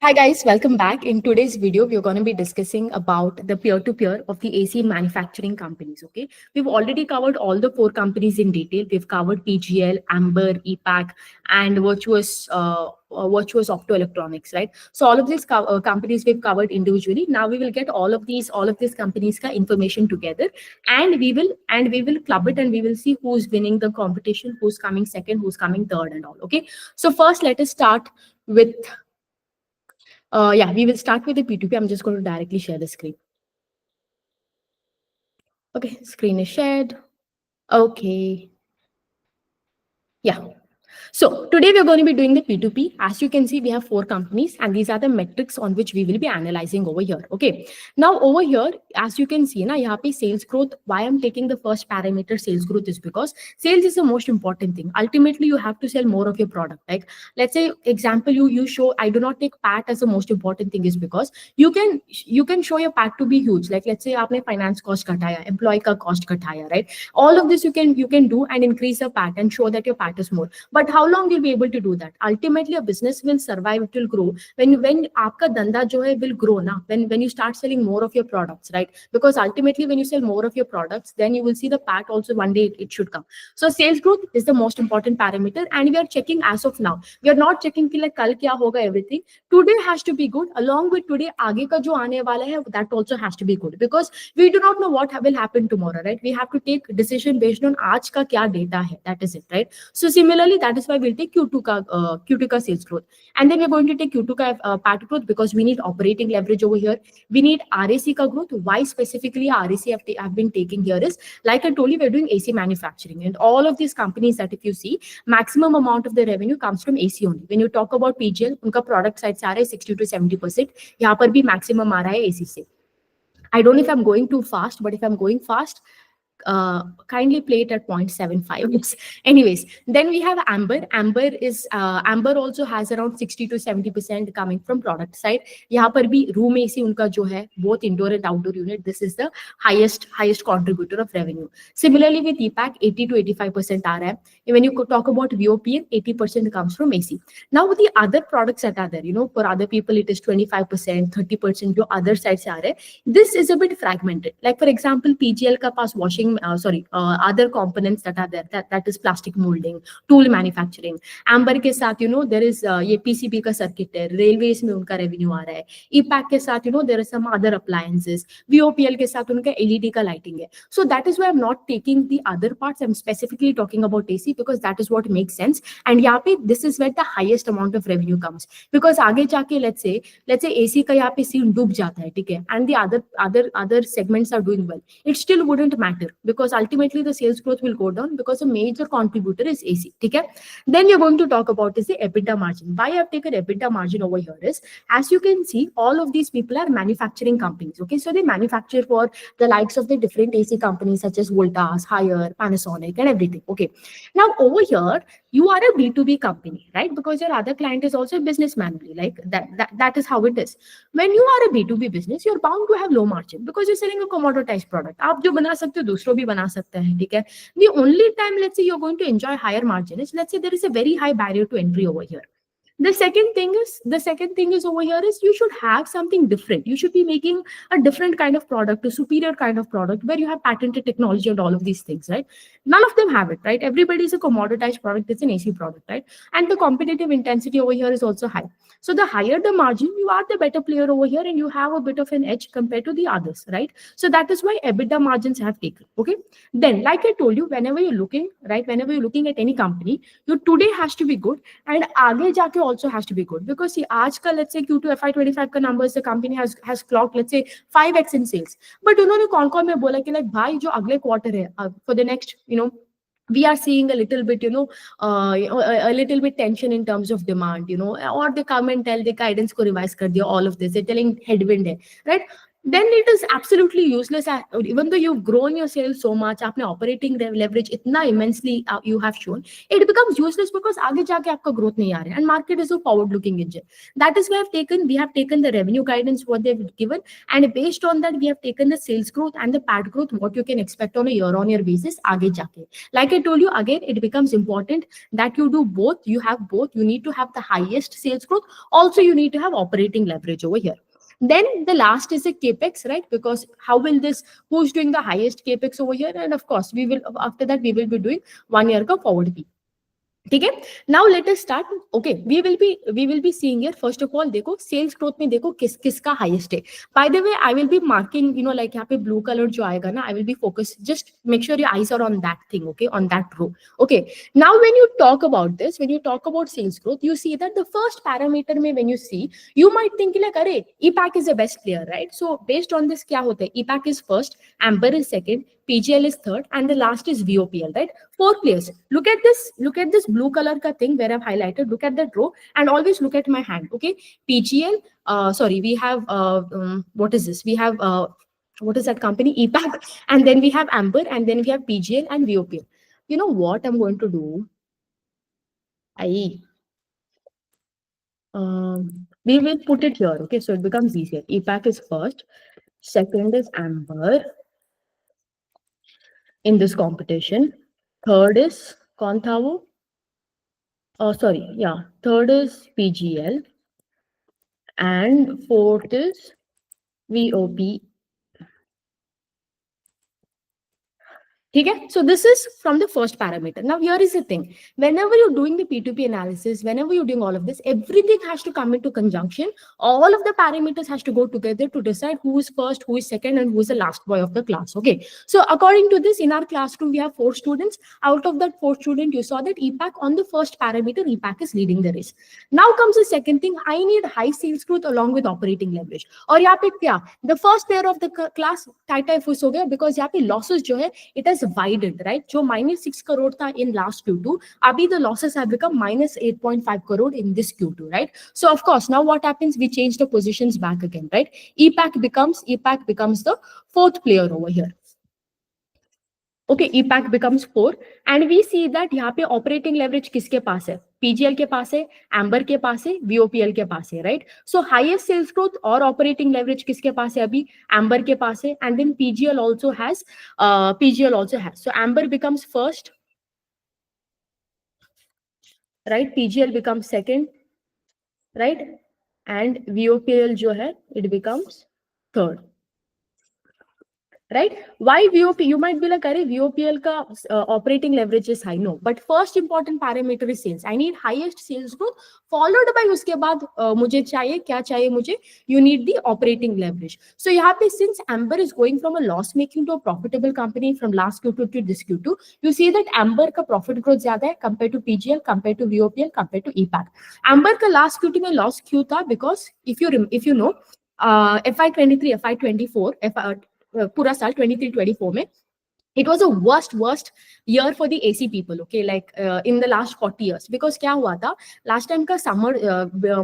Hi guys, welcome back. In today's video, we're going to be discussing about the peer-to-peer of the AC manufacturing companies. Okay, we've already covered all the four companies in detail. We've covered PGL, Amber, EPAC, and Virtuous Optoelectronics, right? So all of these companies we've covered individually. Now we will get all of these companies ka information together, and we will club it, and we will see who's winning the competition, who's coming second, who's coming third, and all. Okay, so first let us start with yeah, we will start with the P2P. I'm just going to directly share the screen. Okay, screen is shared. Okay. Yeah. So today we are going to be doing the P2P. As you can see, we have four companies, and these are the metrics on which we will be analyzing over here. Okay. Now over here, as you can see, na यहाँ पे sales growth. Why I'm taking the first parameter sales growth is because sales is the most important thing. Ultimately, you have to sell more of your product. Like let's say example, you show. I do not take PAT as the most important thing is because you can show your PAT to be huge. Like let's say आपने finance cost घटाया, employee का cost घटाया, right? All of this you can do and increase your PAT and show that your PAT is more. But how long you'll be able to do that? Ultimately, a business will survive, it will grow when आपका धंधा जो है will grow ना, when you start selling more of your products, right? Because ultimately when you sell more of your products, then you will see the PAT also one day it should come. So sales growth is the most important parameter, and we are checking as of now. We are not checking कि like कल क्या होगा everything. Today has to be good. Along with today, आगे का जो आने वाला है that also has to be good, because we do not know what will happen tomorrow, right? We have to take decision based on आज का क्या data है. That is it, right? So similarly, that is why we'll take Q2 ka sales growth, and then we're going to take Q2 ka PAT growth, because we need operating leverage over here. We need RAC ka growth. Why specifically RAC have been taking here is, like I told you, we're doing AC manufacturing, and all of these companies that if you see, maximum amount of the revenue comes from AC only. When you talk about PGL, उनका product side से आ रहा है 60 to 70%. यहाँ पर भी maximum आ रहा है AC से. I don't know if I'm going too fast, but if I'm going fast, kindly play it at 0.75. Anyways, then we have Amber. Amber also has around 60 to 70% coming from product side. यहाँ पर भी room AC उनका जो है, both indoor and outdoor unit, this is the highest contributor of revenue. Similarly with EPAC, 80 to 85% आ रहा है. When you talk about VOPN, 80% comes from AC. Now with the other products that are there, for other people it is 25%, 30% जो other sides से आ रहे हैं. This is a bit fragmented. Like for example, PGL का पास other components that are there, that is plastic molding, tool manufacturing. Amber के साथ there is ये PCB का circuit है, railways में उनका revenue आ रहा है. EPAC के साथ there are some other appliances. VOPL के साथ उनका LED का lighting है. So that is why I'm not taking the other parts. I'm specifically talking about AC because that is what makes sense. And यहाँ पे this is where the highest amount of revenue comes, because आगे जाके let's say AC का यहाँ पे scene डूब जाता है, ठीक है, and the other segments are doing well, it still wouldn't matter, because ultimately the sales growth will go down because a major contributor is AC. Okay, then we're going to talk about is the EBITDA margin. Why I've taken EBITDA margin over here is, as you can see, all of these people are manufacturing companies. Okay, so they manufacture for the likes of the different AC companies such as Voltas, Haier, Panasonic, and everything. Okay, now over here you are a B2B company, right? Because your other client is also a businessman only. Like that is how it is. When you are a B2B business, you're bound to have low margin because you're selling a commoditized product. आप जो बना सकते हो दूसरों भी बना सकते हैं, ठीक है? The only time let's say you're going to enjoy higher margin is, let's say there is a very high barrier to entry over here. The second thing is over here is you should have something different. You should be making a different kind of product, a superior kind of product where you have patented technology and all of these things, right? None of them have it, right? Everybody is a commoditized product. It's an AC product, right? And the competitive intensity over here is also high. So the higher the margin, you are the better player over here, and you have a bit of an edge compared to the others, right? So that is why EBITDA margins have taken. Okay. Then, like I told you, whenever you're looking at any company, your today has to be good, and आगे जाके also has to be good, because see, आज का let's say Q2 FY25 का numbers, the company has clocked let's say 5x in sales, but उन्होंने कौन में बोला कि like भाई जो अगले quarter है for the next we are seeing a little bit a little bit tension in terms of demand, or they come and tell the guidance को revise कर दिया, all of this they're telling headwind है, right? then it is absolutely useless. Even though you've grown your sales so much, आपने operating leverage इतना immensely you have shown, it becomes useless because आगे जाके आपका growth नहीं आ रहा है, and market is a forward looking engine. That is why we have taken the revenue guidance what they've given, and based on that we have taken the sales growth and the PAT growth what you can expect on a year on year basis आगे जाके. Like I told you again, it becomes important that you do both. You have both. You need to have the highest sales growth, also you need to have operating leverage over here. Then the last is a capex, right? Because how will this, who's doing the highest capex over here? And of course we will, after that we will be doing 1 year ka forward P. ठीक है, now let us start. Okay, we will be seeing here. First of all देखो sales growth में देखो किसका highest है. By the way, I will be marking, you know, like यहाँ पे blue color जो आएगा ना, I will be focused. Just make sure your eyes are on that thing, okay, on that row. Okay, now when you talk about this, when you talk about sales growth, you see that the first parameter में when you see, you might think like अरे EPAC is the best player, right? So based on this क्या होता है, EPAC is first, Amber is second, PGL is third, and the last is VOPL, right? 4 players. Look at this blue color ka thing where I've highlighted. Look at that row and always look at my hand. Okay, PGL. Sorry, we have what is this? We have what is that company? EPAC, and then we have Amber, and then we have PGL and VOPL. You know what I'm going to do? We will put it here. Okay, so it becomes easier. EPAC is first, second is Amber in this competition. Third is कौन था वो? Sorry, yeah. Third is PGL, and fourth is VOP. Okay, so this is from the first parameter. Now here is the thing, whenever you're doing the P2P analysis, whenever you're doing all of this, everything has to come into conjunction. All of the parameters has to go together to decide who is first, who is second, and who is the last boy of the class. Okay, so according to this, in our classroom we have 4 students. Out of that 4 students, you saw that EPAC on the first parameter, EPAC is leading the race. Now comes the second thing, I need high sales growth along with operating leverage. और यहाँ पे क्या, the first player of the class टाइटा फुस हो गया, because यहाँ पे losses जो है it has widened, right? जो -6 crore था in last Q2, अभी the losses have become -8.5 crore in this Q2, right? So of course now what happens, we change the positions back again, right? EPAC becomes the 4th player over here. Okay, EPAC becomes 4, and we see that यहाँ पे operating leverage किसके पास है? PGL के पास है, Amber के पास है, VOPL के पास है, right? So highest sales growth और operating leverage किसके पास है अभी? Amber के पास है, and then PGL also has. So Amber becomes first, right? PGL becomes second, right? And VOPL जो है, it becomes third. Right? Why VOP? You might be like, "Arey, VOPL ka operating leverage is high." No, but first important parameter is sales. I need highest sales growth, followed by उसके बाद मुझे चाहिए क्या चाहिए मुझे? You need the operating leverage. So यहाँ पे since Amber is going from a loss making to a profitable company from last Q2 to this Q2, you see that Amber का profit growth ज़्यादा है compared to PGL, compared to VOPL, compared to EPAC. Amber का last Q2 में loss क्यों था? Because if you know, FY23, FY24, पूरा साल 23-24 में it was a worst year for the AC people, okay, like in the last 40 years, because क्या हुआ था, last time का summer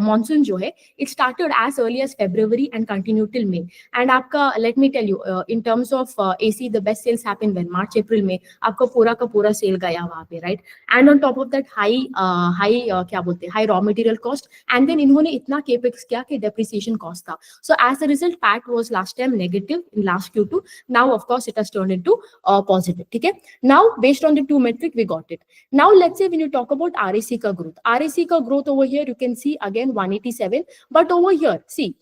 monsoon जो है, it started as early as February and continued till May, and आपका, let me tell you, in terms of AC, the best sales happened when March April में आपका पूरा का पूरा sale गया वहाँ पे, right? And on top of that high क्या बोलते हैं, high raw material cost, and then इन्होंने इतना capex किया कि depreciation cost था, so as a result PAT was last time negative in last Q2. Now of course it has turned into positive. Okay, now based on the 2 metric we got it. Now let's say when you talk about RAC ka growth over here, you can see again 187, but over here see,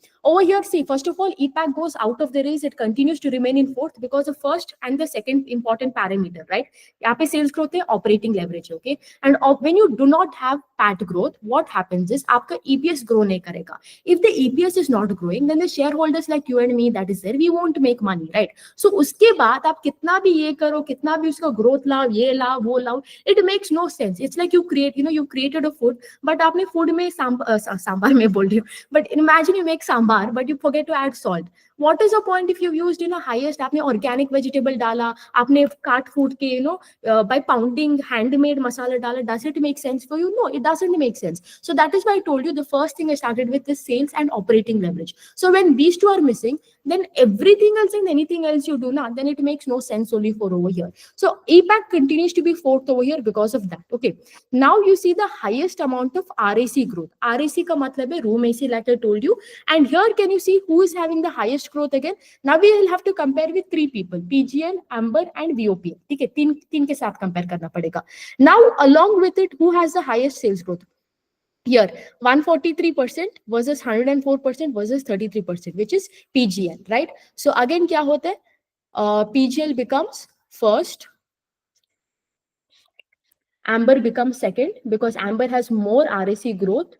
first of all, EPAC goes out of the race, it continues to remain in 4th because the first and the second important parameter, right? यहाँ पे sales growth है, operating leverage, okay? And when you do not have PAT growth, what happens is आपका EPS grow नहीं करेगा. If the EPS is not growing, then the shareholders like you and me, that is there, we won't make money, right? So उसके बाद आप कितना भी ये करो, कितना भी उसका growth लाओ, ये लाओ, वो लाओ, it makes no sense. It's like you created a food, but आपने food में सांभर में बोल रही हूँ, but imagine you make sambar sambar, but you forget to add salt. What is the point if you've used, highest, आपने organic vegetable डाला, आपने cut food के, by pounding handmade masala डाला, does it make sense for you? No, it doesn't make sense. So that is why I told you the first thing I started with is sales and operating leverage. So when these two are missing, then everything else and anything else you do not, then it makes no sense only for over here. So APAC continues to be fourth over here because of that. Okay. Now you see the highest amount of RAC growth. RAC ka matlab hai room AC, like I told you. And here can you see who is having the highest growth again? Now we will have to compare with three people, PGL, Amber and VOPL. Okay, तीन के साथ compare करना पड़ेगा. Now along with it, who has the highest sales growth? Here 143% versus 104% versus 33%, which is PGL, right? So again क्या होता है? PGL becomes first, Amber becomes second because Amber has more RAC growth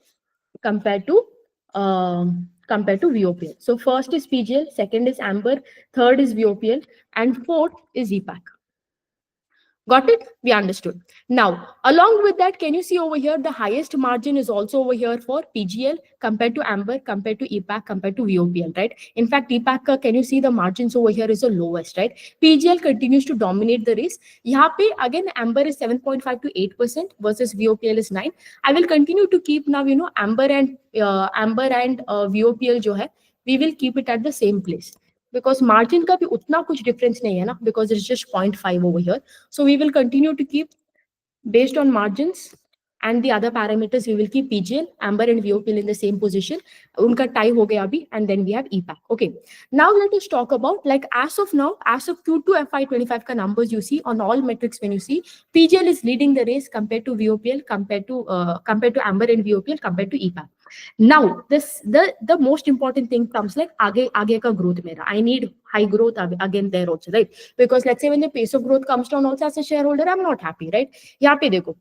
compared to VOPL. So first is PGL, second is Amber, third is VOPL, and fourth is EPAC. Got it? We understood. Now, along with that, can you see over here, the highest margin is also over here for PGL compared to Amber, compared to EPAC, compared to VOPL, right? In fact, EPAC, can you see the margins over here is the lowest, right? PGL continues to dominate the race. Here, again, Amber is 7.5 to 8% versus VOPL is 9. I will continue to keep now, Amber and VOPL jo hai, we will keep it at the same place. Because margin का भी उतना कुछ difference नहीं है ना, because it's just 0.5 over here. So we will continue to keep based on margins and the other parameters. We will keep PGL, Amber and VOPL in the same position. उनका tie हो गया अभी, and then we have EPAC. Okay. Now let us talk about, like, as of now, as of Q2 FY25 का numbers you see on all metrics, when you see PGL is leading the race compared to VOPL, compared to Amber and VOPL, compared to EPAC. Now the most important thing comes, like आगे का growth मेरा. I need high growth again there also, right? Because let's say when the pace of growth comes down also, as a shareholder I'm not happy, right? यहाँ पे देखो.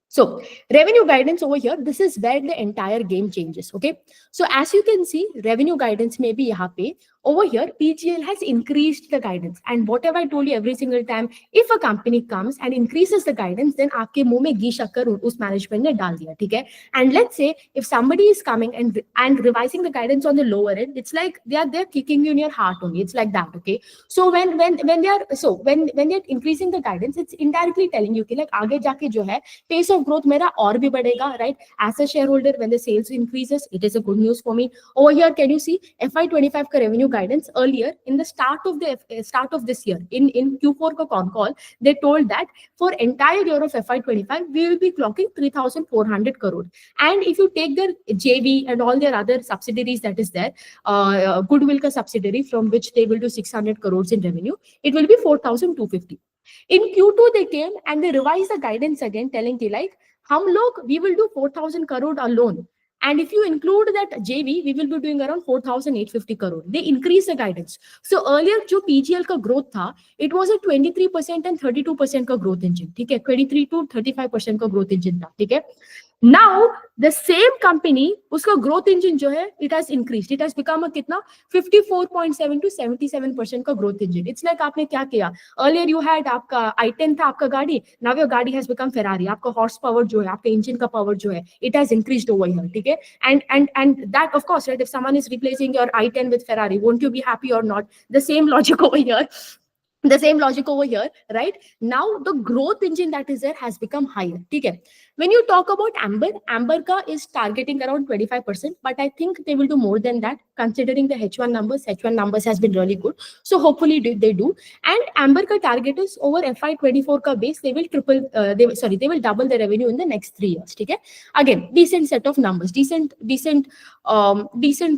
So revenue guidance over here, this is where the entire game changes. Okay. So as you can see, revenue guidance may be यहाँ पे. Over here, PGL has increased the guidance. And whatever I told you every single time, if a company comes and increases the guidance, then आपके मुंह में घी शक्कर उस management ने डाल दिया, ठीक है? And let's say if somebody is coming and revising the guidance on the lower end, it's like they're kicking you in your heart only. It's like that, okay? So when they're increasing the guidance, it's indirectly telling you कि like आगे जाके जो है pace of growth मेरा और भी बढ़ेगा, right? As a shareholder, when the sales increases, it is a good news for me. Over here, can you see FY25 का revenue guidance? Earlier in the start of this year, in Q4 का con call, they told that for entire year of FY25 we will be clocking 3,400 crore, and if you take their JV and all their other subsidiaries that is there, Goodwill ka subsidiary from which they will do 600 crores in revenue, it will be 4,250. In Q2 they came and they revised the guidance again, telling कि like we will do 4,000 crore alone. And if you include that JV, we will be doing around 4,850 crore. They increase the guidance. So earlier, जो PGL का growth था, it was a 23% and 32% का growth engine. ठीक है, 23 to 35% का growth engine था. ठीक है. Now the same company, उसका growth engine जो है, it has increased. It has become a कितना 54.7 to 77% का growth engine. It's like आपने क्या किया? Earlier you had आपका i10 था आपका गाड़ी. Now your गाड़ी has become Ferrari. आपका horsepower जो है, आपका engine का power जो है, it has increased over here. ठीक है? And that of course, right? If someone is replacing your i10 with Ferrari, won't you be happy or not? The same logic over here. The same logic over here, right? Now the growth engine that is there has become higher. Okay. When you talk about Amber ka is targeting around 25%, but I think they will do more than that considering the H1 numbers. H1 numbers has been really good. So hopefully they do. And Amber ka target is over FY24 ka base. They will they will double the revenue in the next 3 years. Okay. Again, decent set of numbers, decent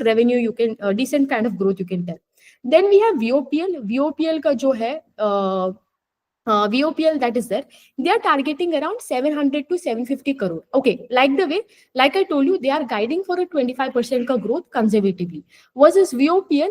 revenue you can, decent kind of growth you can tell. Then we have VOPL का जो है VOPL that is there, they are targeting around 700 to 750 crore. Okay, like I told you, they are guiding for a 25% ka growth conservatively. Versus VOPL,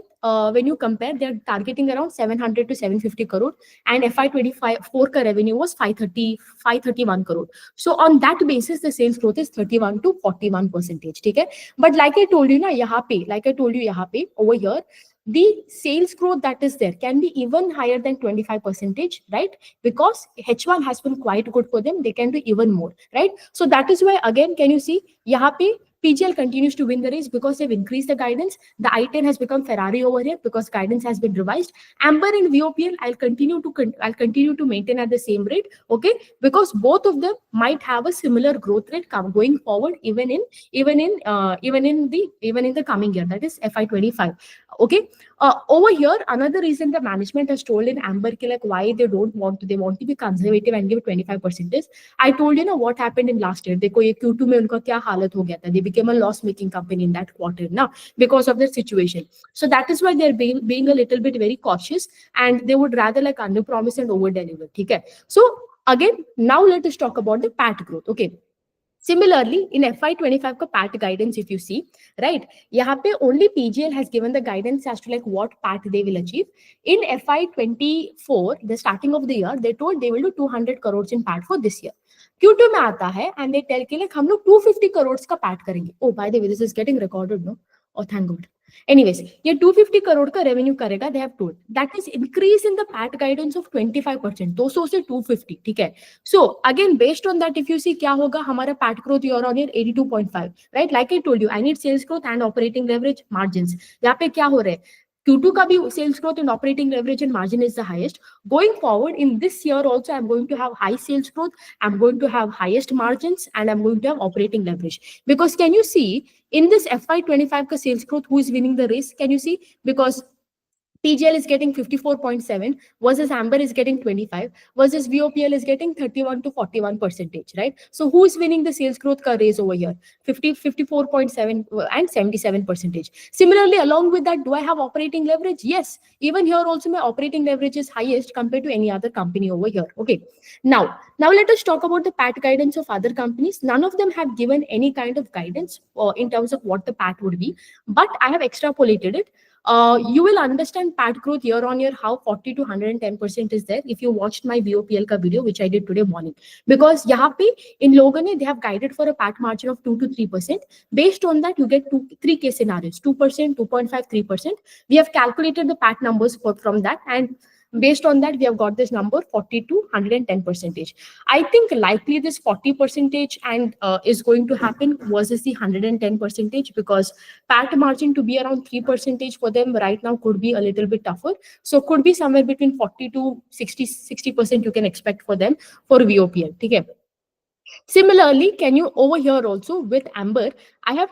when you compare, they are targeting around 700 to 750 crore, and FY24 ka revenue was 531 crore. So on that basis, the sales growth is 31 to 41%. Okay? But like I told you, यहाँ पे over here, the sales growth that is there can be even higher than 25%, right? Because H1 has been quite good for them, they can do even more, right? So that is why again, can you see यहाँ पे PGL continues to win the race because they've increased the guidance. The I-10 has become Ferrari over here because guidance has been revised. Amber and VOPL, I'll continue to maintain at the same rate, okay? Because both of them might have a similar growth rate going forward, even in the coming year, that is FY25. Okay. Over here, another reason the management has told in Amber like why they want to be conservative and give 25% is, I told you what happened in last year. देखो ये Q2 में उनका क्या हालत हो गया था. They became a loss-making company in that quarter now because of their situation. So that is why they're being a little bit very cautious, and they would rather like under-promise and over-deliver. ठीक है. So again, now let us talk about the PAT growth. Okay. Similarly, in FY25 का PAT guidance, if you see, right, यहाँ पे only PGL has given the guidance as to like what PAT they will achieve. In FY24, the starting of the year, they told they will do 200 crores in PAT for this year. Q2 में आता है and they tell कि like हम लोग 250 crores का PAT करेंगे. Oh, by the way, this is getting recorded, no? Oh, thank God. Anyways, ये 250 करोड़ का रेवेन्यू करेगा, they have told. That is increase in the PAT guidance of 25%, 200 से 250, ठीक है. So again, based on that, if you see क्या होगा हमारा PAT growth year on year 82.5, right? Like I told you, I need sales growth and operating leverage margins. यहाँ पे क्या हो रहा है? Q2 का भी sales growth and operating leverage and margin is the highest. Going forward in this year also, I'm going to have high sales growth, I'm going to have highest margins, and I'm going to have operating leverage. Because can you see in this FY25 ka sales growth, who is winning the race? Can you see? Because PGL is getting 54.7 versus Amber is getting 25 versus VOPL is getting 31 to 41%, right? So who is winning the sales growth ka race over here? 54.7 and 77%. Similarly, along with that, do I have operating leverage? Yes. Even here also my operating leverage is highest compared to any other company over here. Okay. Now let us talk about the PAT guidance of other companies. None of them have given any kind of guidance in terms of what the PAT would be, but I have extrapolated it. You will understand PAT growth year on year how 40 to 110% is there if you watched my VOPL ka video which I did today morning. Because यहाँ पे इन लोगों ने they have guided for a PAT margin of 2 to 3%. Based on that, you get three case scenarios: 2%, 2.5, 3%. We have calculated the PAT numbers from that, and based on that, we have got this number 40 to 110%. I think likely this 40% and is going to happen versus the 110% because PAT margin to be around 3% for them right now could be a little bit tougher. So could be somewhere between 40 to 60% you can expect for them for VOPL. Okay. Similarly, can you over here also with Amber, I have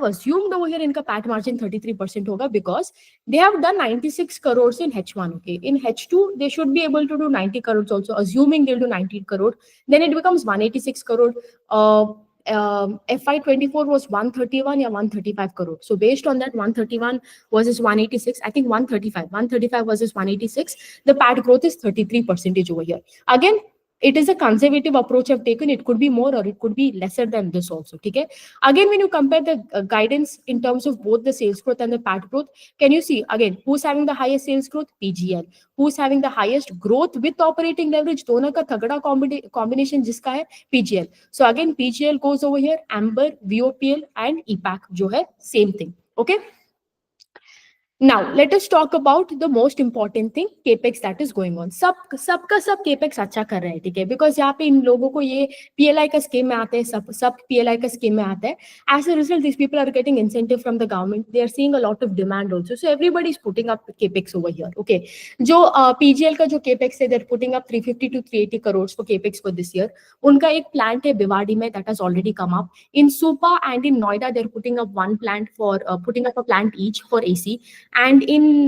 assumed over here inka PAT margin 33% hoga because they have done 96 crores in H1. Okay. In H2, they should be able to do 90 crores also, assuming they'll do 90 crore. Then it becomes 186 crore. FY24 was 131 or 135 crore. So based on that, 131 versus 186, I think 135 versus 186, the PAT growth is 33% over here. Again, it is a conservative approach I've taken. It could be more or it could be lesser than this also. Okay. Again, when you compare the guidance in terms of both the sales growth and the PAT growth, can you see again who's having the highest sales growth? PGL. Who's having the highest growth with operating leverage? दोनों का तगड़ा combination जिसका है PGL. So again, PGL goes over here. Amber, VOPL, and EPAC जो है same thing. Okay. Now let us talk about the most important thing, capex that is going on. सबका सब capex अच्छा कर रहे हैं, ठीक है? Because यहाँ पे इन लोगों को ये PLI का scheme में आते हैं, सब PLI का scheme में आता है. As a result, these people are getting incentive from the government. They are seeing a lot of demand also. So everybody is putting up capex over here. Okay. जो PGL का जो capex है, they're putting up 350 to 380 crores for capex for this year. उनका एक plant है भिवाड़ी में that has already come up. In Supa and in Noida, they're putting up one plant for putting up a plant each for AC. And in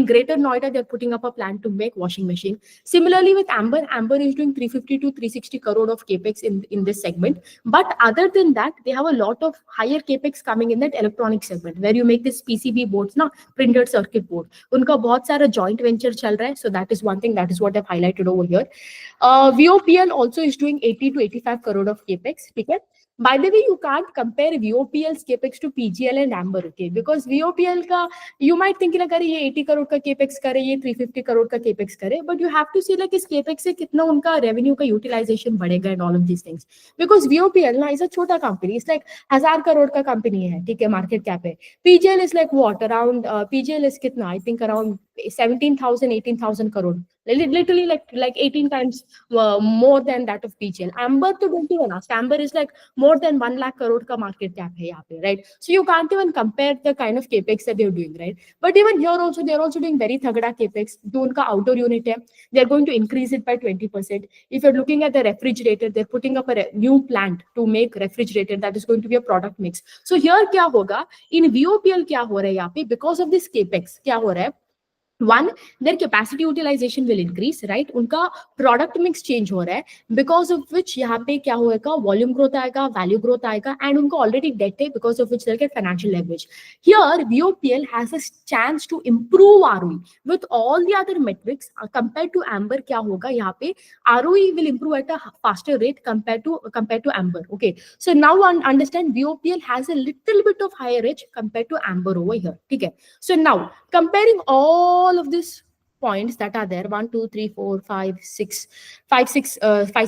Greater Noida, they're putting up a plant to make washing machine. Similarly, with Amber is doing 350 to 360 crore of capex in this segment. But other than that, they have a lot of higher capex coming in that electronic segment where you make this PCB boards, na printed circuit board. Unka bahut sara joint venture chal raha hai. So that is one thing. That is what I've highlighted over here. VOPL also is doing 80 to 85 crore of capex. Okay? By the way, you can't compare VOPL's capex to PGL and Amber, okay? Because VOPL ka, you might think like, ये 80 crore का capex करे, ये 350 crore का capex करे, but you have to see like इस capex से कितना उनका revenue का utilization बढ़ेगा and all of these things. Because VOPL ना is a छोटा company, it's like 1000 crore का company है, ठीक है, market cap है. PGL is like what? Around PGL is कितना? I think around 17,000, 18,000 crore. Literally like 18 times more than that of PGL. Amber to don't even ask. Amber is like more than 1 lakh crore ka market cap hai yahan pe, right? So you can't even compare the kind of capex that they're doing, right? But even here also, they're also doing very thagda capex. जो उनका outdoor unit hai, they're going to increase it by 20%. If you're looking at the refrigerator, they're putting up a new plant to make refrigerator that is going to be a product mix. So here क्या होगा, in VOPL क्या हो रहा है यहाँ पे, because of this capex क्या हो रहा है, one, their capacity utilization will increase, right? उनका product mix change हो रहा है, because of which यहाँ पे क्या होएगा, volume growth आएगा, value growth आएगा, and उनको already debt है, because of which they'll get financial leverage. Here, VOPL has a chance to improve ROE with all the other metrics. Compared to Amber, क्या होगा यहाँ पे, ROE will improve at a faster rate compared to Amber. Okay, so now understand VOPL has a little bit of higher edge compared to Amber over here. Okay, so now comparing all of these points that are there, 1 2 3 4 5 6 5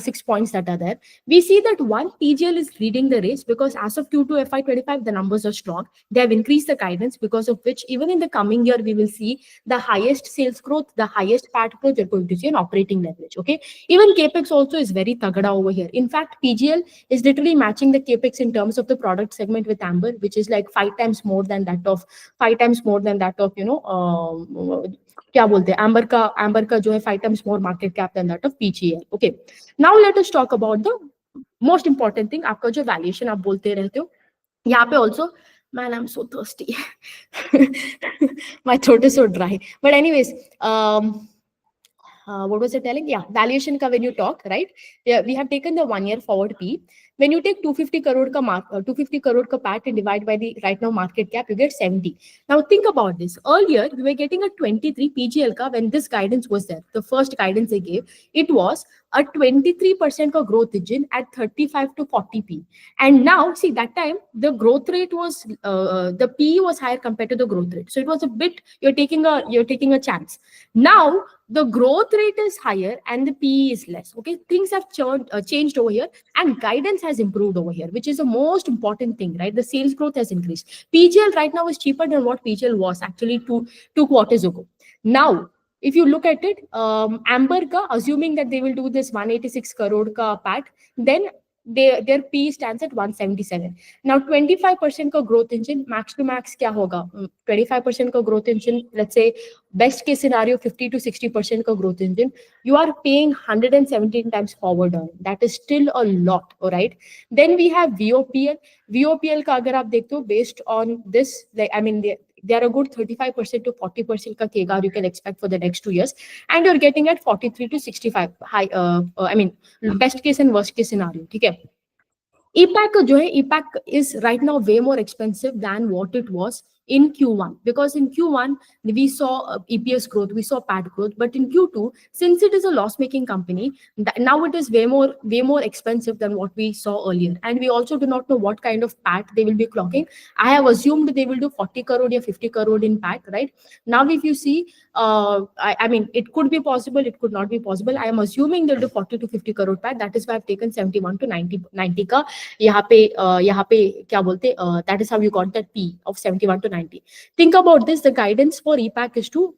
6 points that are there, we see that one, PGL is leading the race because as of Q2 FY25 the numbers are strong. They have increased the guidance, because of which even in the coming year we will see the highest sales growth, the highest PAT growth. You're going to see an operating leverage. Okay, even capex also is very tagada over here. In fact, PGL is literally matching the capex in terms of the product segment with Amber, which is like 5 times more than that of क्या बोलते हैं, Amber का जो है 5 times more market cap than that of PGL. Okay, now let us talk about the most important thing. आपका जो valuation आप बोलते रहते हो यहाँ पे also, man, I'm so thirsty. My throat is so dry. But anyways, what was I telling? Yeah, valuation ka when you talk, right? Yeah, we have taken the 1 year forward P. When you take 250 crore ka 250 crore ka PAT and divide by the right now market cap, you get 70. Now think about this. Earlier, we were getting a 23 PGL ka when this guidance was there. The first guidance they gave, it was a 23% ka growth engine at 35 to 40 P. And now, see, that time, the growth rate was, the P was higher compared to the growth rate. So it was a bit, you're taking a chance. Now, the growth rate is higher and the PE is less. Okay, things have changed over here, and guidance has improved over here, which is the most important thing, right? The sales growth has increased. PGL right now is cheaper than what PGL was actually two quarters ago. Now, if you look at it, Amber ka, assuming that they will do this 186 crore ka PAT, then their P stands at 177. Now 25% का growth engine, max to max क्या होगा? 25% का growth engine, let's say best case scenario 50 to 60% का growth engine, you are paying 117 times forward earning. That is still a lot, all right? Then we have VOPL. VOPL का अगर आप देखते हो, based on this, like, I mean, they are a good 35% to 40% का CAGR you can expect for the next 2 years, and you're getting at 43 to 65 high. I mean, best case and worst case scenario. ठीक है? EPAC जो है, EPAC is right now way more expensive than what it was in Q1, because in Q1 we saw EPS growth, we saw PAT growth, but in Q2, since it is a loss-making company, now it is way more expensive than what we saw earlier, and we also do not know what kind of PAT they will be clocking. I have assumed they will do 40 crore or 50 crore in PAT, right? Now, if you see, I mean, it could be possible, it could not be possible. I am assuming they'll do 40 to 50 crore PAT. That is why I've taken 71 to 90 का यहाँ पे क्या बोलते, that is how you got that P of 71 to 90. Think about this. The guidance for EPAC is to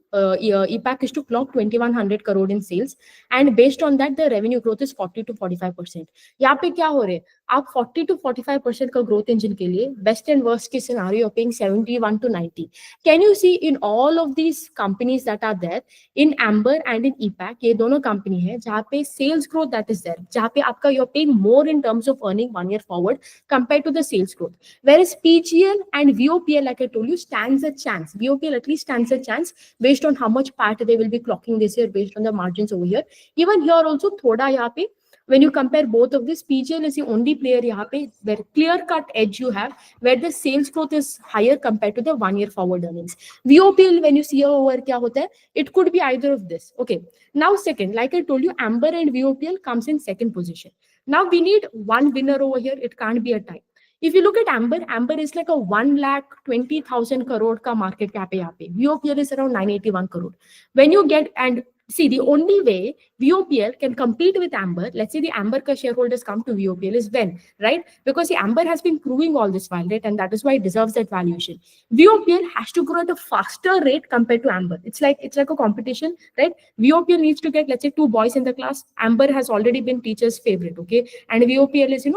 clock 2100 crore in sales, and based on that the revenue growth is 40 to 45%. यहाँ पे क्या हो रहे हैं, आप 40 to 45% का growth engine के लिए best and worst case scenario paying 71 to 90. Can you see in all of these companies that are there, in Amber and in EPAC, ये दोनों company है जहाँ पे sales growth that is there, जहाँ पे आपका you're paying more in terms of earning 1 year forward compared to the sales growth. Whereas PGL and VOPL, like I told you, stands a chance. VOPL at least stands a chance based on how much PAT they will be clocking this year, based on the margins over here. Even here also, thoda यहाँ पे, when you compare both of this, PGL is the only player यहाँ पे where clear-cut edge you have, where the sales growth is higher compared to the 1 year forward earnings. VOPL, when you see over क्या होता है, it could be either of this. Okay. Now second, like I told you, Amber and VOPL comes in second position. Now we need one winner over here. It can't be a tie. If you look at Amber is like a 1,20,000 crore ka market cap hai yahan pe. VOPL is around 981 crore. When you get, and See, the only way VOPL can compete with Amber, let's say the Amber ka shareholders come to VOPL is when, right? Because the Amber has been proving all this while, right? And that is why it deserves that valuation. VOPL has to grow at a faster rate compared to Amber. It's like a competition, right? VOPL needs to get, let's say, 2 boys in the class. Amber has already been teacher's favorite, okay? And VOPL is,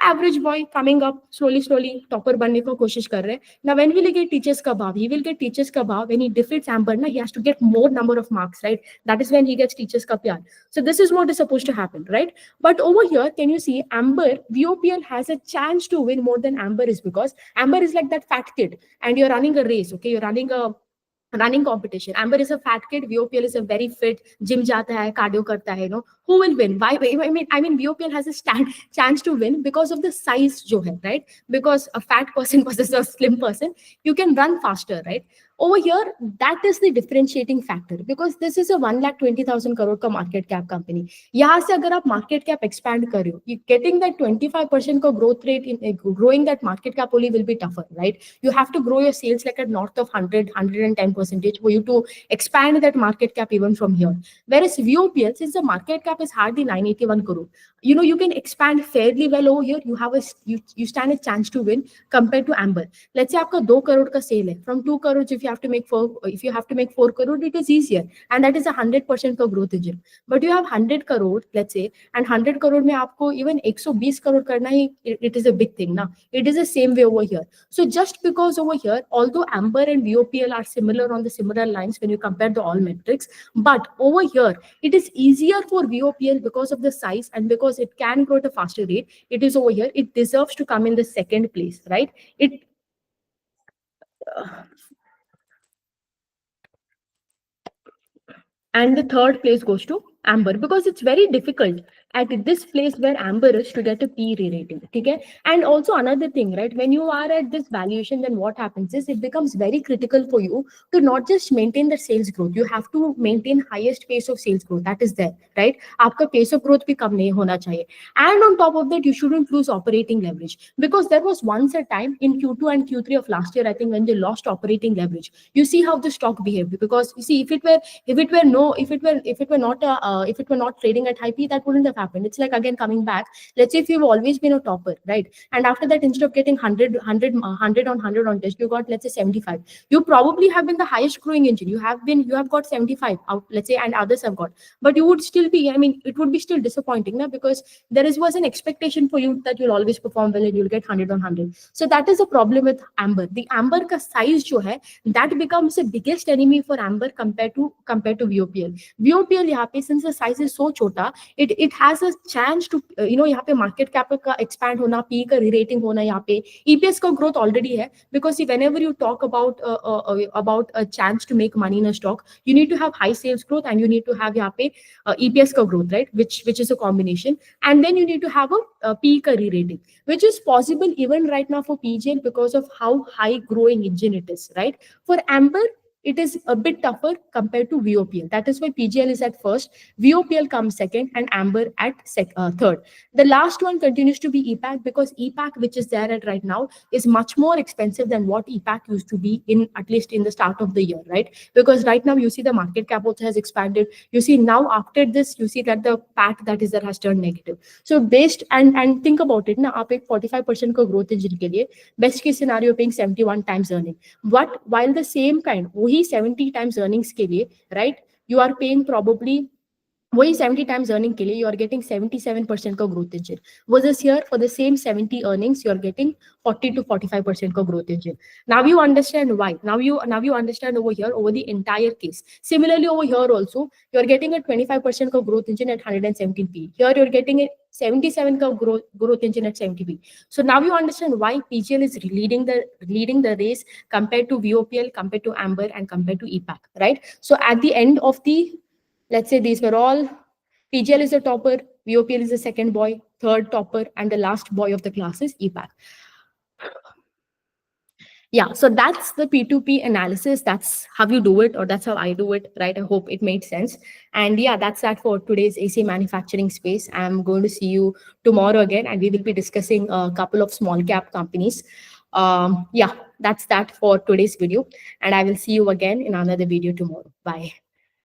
average boy coming up slowly, topper बनने को कोशिश कर रहे हैं. Now, when will he get teachers ka bhav? He will get teachers ka bhav when he defeats Amber. He has to get more number of marks, right? That is when he gets teachers ka pyar. So this is what is supposed to happen, right? But over here, can you see Amber, VOPL has a chance to win more than Amber is because Amber is like that fat kid and you're running a race, okay? You're running competition. Amber is a fat kid. VOPL is a very fit, gym jata hai, cardio karta hai. Who will win? Why? I mean, VOPL has a chance to win because of the size, jo hai, right? Because a fat person versus a slim person, you can run faster, right? Over here, that is the differentiating factor because this is a 1,20,000 crore ka market cap company. यहाँ से अगर आप market cap expand कर रहे हो, getting that 25% का growth rate in growing that market cap only will be tougher, right? You have to grow your sales like at north of 110% for you to expand that market cap even from here. Whereas VOPL, since the market cap is hardly 981 crore, you can expand fairly well over here. You stand a chance to win compared to Amber. Let's say आपका 2 crore का sale है. From 2 crore, if you have to make 4 crore, it is easier, and that is 100% का growth engine. But you have 100 crore, let's say, and 100 crore में आपको even 120 crore करना ही, it is a big thing ना. It is the same way over here. So just because over here, although Amber and VOPL are similar on the similar lines when you compare the all metrics, but over here it is easier for VOPL because of the size and because it can grow at a faster rate. It is over here. It deserves to come in the second place, right? And the third place goes to Amber because it's very difficult at this place where Amber is to get a P rating. Okay? And also another thing, right? When you are at this valuation, then what happens is it becomes very critical for you to not just maintain the sales growth. You have to maintain highest pace of sales growth. That is there, right? Aapka pace of growth bhi kam nahi hona chahiye. And on top of that, you shouldn't lose operating leverage because there was once a time in Q2 and Q3 of last year, I think, when they lost operating leverage. You see how the stock behaved because you see if it were not trading at high P, that wouldn't have happened. It's like again coming back. Let's say if you've always been a topper, right? And after that, instead of getting 100 on test, you got, let's say, 75. You probably have been the highest growing engine. You have got 75 out, let's say, and others have got. But you would still be, I mean, it would be still disappointing now because was an expectation for you that you'll always perform well and you'll get 100 on 100. So that is a problem with Amber. The Amber ka size jo hai, that becomes the biggest enemy for Amber compared to VOPL. VOPL यहाँ पे, since the size is so छोटा, it has a chance to यहाँ पे market cap का expand होना, P का re-rating होना, यहाँ पे EPS का growth already है because see, whenever you talk about a chance to make money in a stock, you need to have high sales growth and you need to have यहाँ पे EPS का growth, right? Which is a combination, and then you need to have a P का re-rating, which is possible even right now for PGL because of how high growing engine it is, right? For Amber, it is a bit tougher compared to VOPL. That is why PGL is at first, VOPL comes second, and Amber at third. The last one continues to be EPAC because EPAC, which is there at right now, is much more expensive than what EPAC used to be at least in the start of the year, right? Because right now you see the market cap also has expanded. You see now after this, you see that the PAT that is there has turned negative. So based and think about it, now आप एक 45% का growth engine के लिए best case scenario paying 71 times earning. But while the same kind, वही 70 times earnings के लिए, right? You are paying probably वही 70 times earning के लिए you are getting 77% का growth engine. Versus here for the same 70 earnings you are getting 40 to 45% का growth engine. Now you understand why. Now you understand over here over the entire case. Similarly over here also you are getting a 25% का growth engine at 117p. Here you are getting a 77 का growth engine at 70p. So now you understand why PGL is leading the race compared to VOPL, compared to Amber, and compared to EPAC, right? So at the end of the, let's say these were all, PGL is the topper, VOPL is the second boy, third topper, and the last boy of the class is EPAC. Yeah, so that's the P2P analysis. That's how you do it, or that's how I do it, right? I hope it made sense. And yeah, that's that for today's AC manufacturing space. I'm going to see you tomorrow again, and we will be discussing a couple of small cap companies. Yeah, that's that for today's video. And I will see you again in another video tomorrow. Bye.